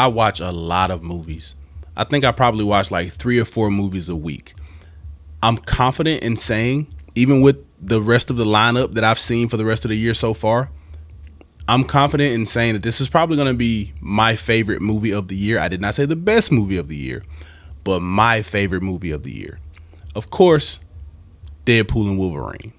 I watch a lot of movies. I think I probably watch like 3 or 4 movies a week. I'm confident in saying, even with the rest of the lineup that I've seen for the rest of the year so far, I'm confident in saying that this is probably going to be my favorite movie of the year. I did not say the best movie of the year, but my favorite movie of the year. Of course, Deadpool and Wolverine.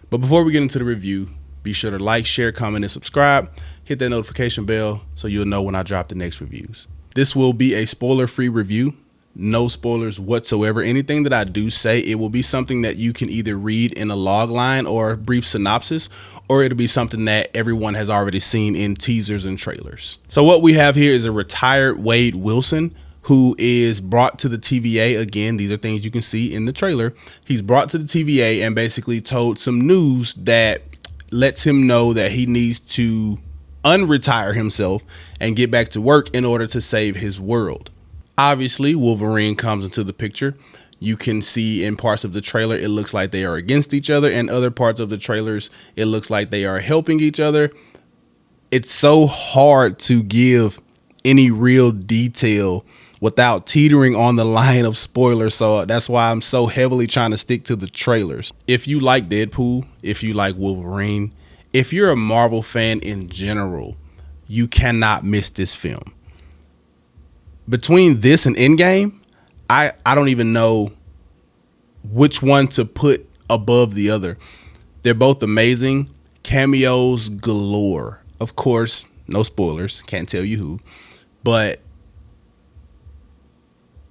But before we get into the review, be sure to like, share, comment, and subscribe. Hit that notification bell so you'll know when I drop the next reviews. This will be a spoiler-free review. No spoilers whatsoever. Anything that I do say, it will be something that you can either read in a log line or a brief synopsis, or it'll be something that everyone has already seen in teasers and trailers. So what we have here is a retired Wade Wilson who is brought to the TVA. Again, these are things you can see in the trailer. He's brought to the TVA and basically told some news that lets him know that he needs to unretire himself and get back to work in order to save his world. Obviously, Wolverine comes into the picture. You can see in parts of the trailer, it looks like they are against each other, and other parts of the trailers, it looks like they are helping each other. It's so hard to give any real detail without teetering on the line of spoilers. So that's why I'm so heavily trying to stick to the trailers. If you like Deadpool, if you like Wolverine, if you're a Marvel fan in general, you cannot miss this film. Between this and Endgame, I don't even know which one to put above the other. They're both amazing. Cameos galore. Of course, no spoilers. Can't tell you who. But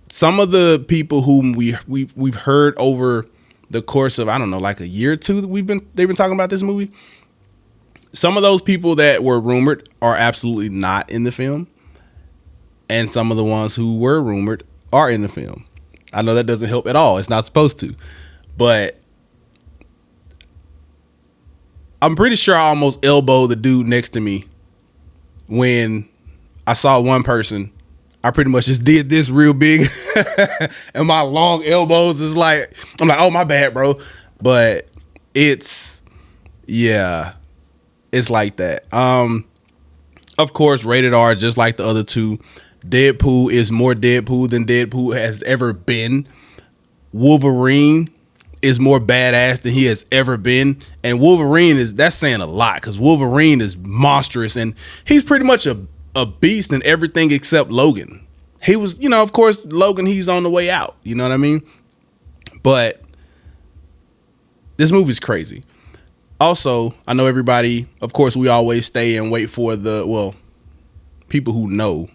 some of the people whom we've heard over the course of, I don't know, like a year or two that they've been talking about this movie. Some of those people that were rumored are absolutely not in the film. And some of the ones who were rumored are in the film. I know that doesn't help at all. It's not supposed to. But I'm pretty sure I almost elbowed the dude next to me when I saw one person. I pretty much just did this real big. And my long elbows is like, I'm like, oh, my bad, bro. But it's like that. Of course, rated R, just like the other two. Deadpool is more Deadpool than Deadpool has ever been. Wolverine is more badass than he has ever been. And Wolverine that's saying a lot, because Wolverine is monstrous and he's pretty much a beast in everything except Logan. He was, of course, Logan, he's on the way out. You know what I mean? But this movie's crazy. Also, I know everybody, of course, we always stay and wait for people who know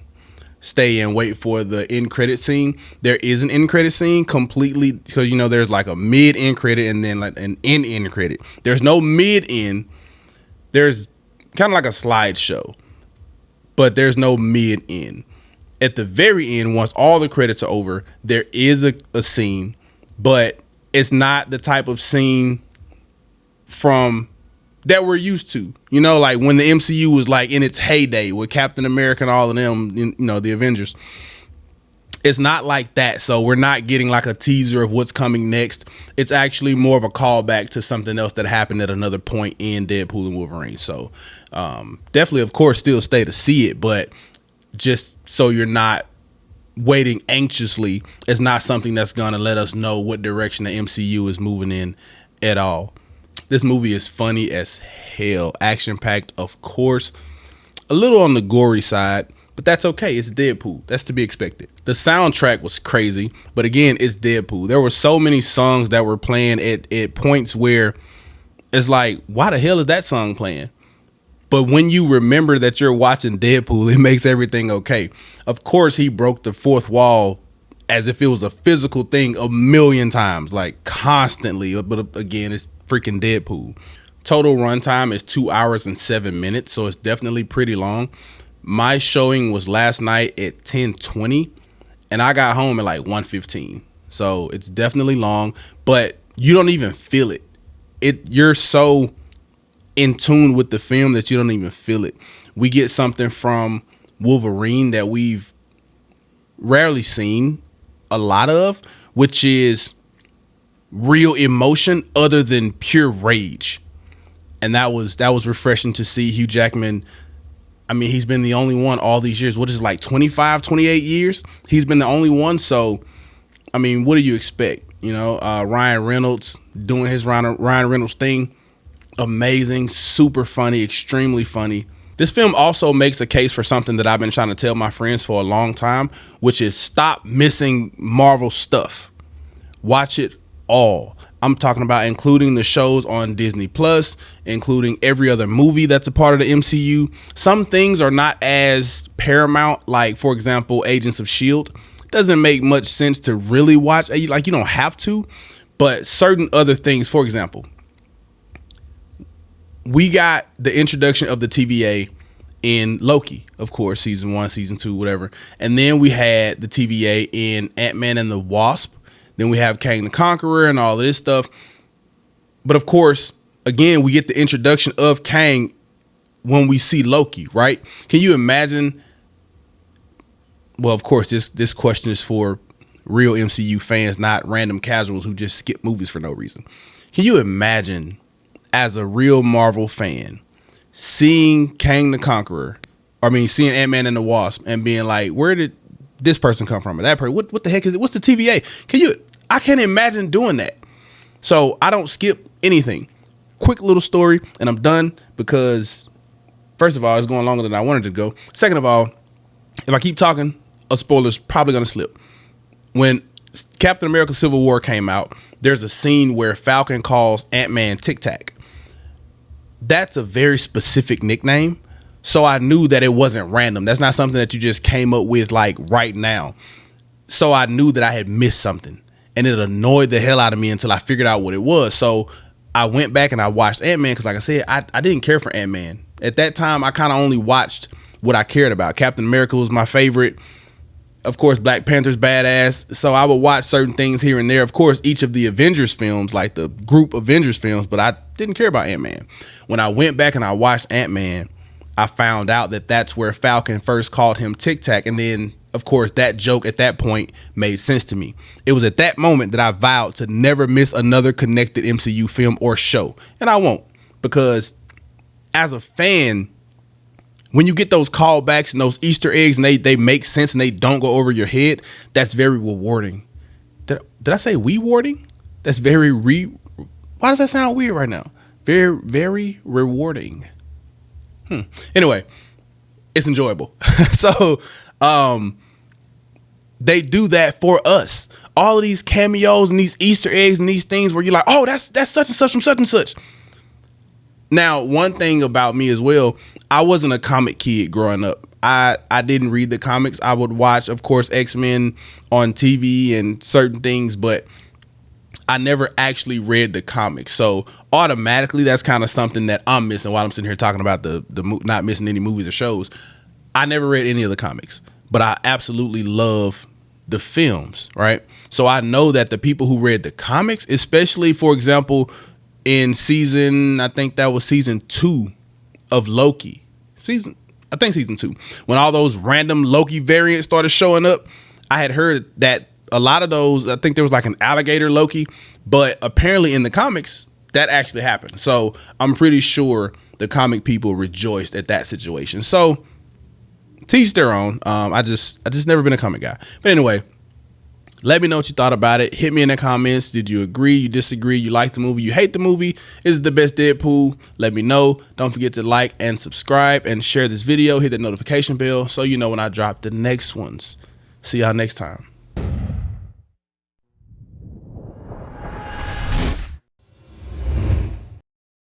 stay and wait for the end credit scene. There is an end credit scene completely, because there's like a mid end credit and then like an end credit. There's no mid end. There's kind of like a slideshow, but there's no mid end. At the very end, once all the credits are over, there is a scene, but it's not the type of scene from that we're used to, like when the MCU was like in its heyday with Captain America and all of them, the Avengers. It's not like that. So we're not getting like a teaser of what's coming next. It's actually more of a callback to something else that happened at another point in Deadpool and Wolverine. So definitely, of course, still stay to see it, but just so you're not waiting anxiously, it's not something that's going to let us know what direction the MCU is moving in at all. This movie is funny as hell. Action-packed, of course. A little on the gory side, but that's okay. It's Deadpool. That's to be expected. The soundtrack was crazy, but again, it's Deadpool. There were so many songs that were playing at points where it's like, why the hell is that song playing? But when you remember that you're watching Deadpool, it makes everything okay. Of course, he broke the fourth wall as if it was a physical thing a million times, like constantly. But again, it's freaking Deadpool. Total runtime is 2 hours and 7 minutes, so it's definitely pretty long. My showing was last night at 10:20, and I got home at like 1:15. So it's definitely long, but you don't even feel it. You're so in tune with the film that you don't even feel it. We get something from Wolverine that we've rarely seen a lot of, which is real emotion other than pure rage. And that was refreshing to see. Hugh Jackman I mean, he's been the only one all these years. What is it, like 25, 28 years? He's been the only one. So, I mean, what do you expect? You know, Ryan Reynolds doing his Ryan Reynolds thing. Amazing, super funny, extremely funny. This film also makes a case for something that I've been trying to tell my friends for a long time, which is stop missing Marvel stuff. Watch it all. I'm talking about including the shows on Disney Plus, including every other movie that's a part of the MCU. Some things are not as paramount, like, for example, Agents of S.H.I.E.L.D. Doesn't make much sense to really watch. Like, you don't have to, but certain other things, for example, we got the introduction of the TVA in Loki, of course, season 1, season 2, whatever. And then we had the TVA in Ant-Man and the Wasp. Then we have Kang the Conqueror and all of this stuff. But of course, again, we get the introduction of Kang when we see Loki, right? Can you imagine? Well, of course, this question is for real MCU fans, not random casuals who just skip movies for no reason. Can you imagine, as a real Marvel fan, seeing Kang the Conqueror, seeing Ant-Man and the Wasp and being like, where did this person come from? Or that person, what the heck is it? What's the TVA? I can't imagine doing that. So I don't skip anything. Quick little story and I'm done, because first of all, it's going longer than I wanted to go. Second of all, if I keep talking, a spoiler's probably going to slip. When Captain America Civil War came out, there's a scene where Falcon calls Ant-Man TACT. That's a very specific nickname. So I knew that it wasn't random. That's not something that you just came up with like right now. So I knew that I had missed something, and it annoyed the hell out of me until I figured out what it was. So I went back and I watched Ant-Man, because like I said, I didn't care for Ant-Man. At that time, I kind of only watched what I cared about. Captain America was my favorite. Of course, Black Panther's badass. So I would watch certain things here and there. Of course, each of the Avengers films, like the group Avengers films, but I didn't care about Ant-Man. When I went back and I watched Ant-Man, I found out that that's where Falcon first called him TACT. And then, of course, that joke at that point made sense to me. It was at that moment that I vowed to never miss another connected MCU film or show. And I won't, because as a fan, when you get those callbacks and those Easter eggs and they make sense and they don't go over your head, that's very rewarding. Did I say rewarding? That's very why does that sound weird right now? Very, very rewarding. Anyway, it's enjoyable. So they do that for us. All of these cameos and these Easter eggs and these things where you're like, oh, that's such and such from such and such. Now, one thing about me as well, I wasn't a comic kid growing up. I didn't read the comics. I would watch, of course, X-Men on TV and certain things, but I never actually read the comics. So automatically, that's kind of something that I'm missing while I'm sitting here talking about the not missing any movies or shows. I never read any of the comics, but I absolutely love the films, right? So I know that the people who read the comics, especially, for example, in I think that was season 2 of Loki. Season 2. When all those random Loki variants started showing up, I had heard that a lot of those, I think there was like an alligator Loki, but apparently in the comics, that actually happened. So I'm pretty sure the comic people rejoiced at that situation. So teach their own. I just never been a comic guy. But anyway, let me know what you thought about it. Hit me in the comments. Did you agree? You disagree? You like the movie? You hate the movie? Is it the best Deadpool? Let me know. Don't forget to like and subscribe and share this video. Hit the notification bell so you know when I drop the next ones. See y'all next time.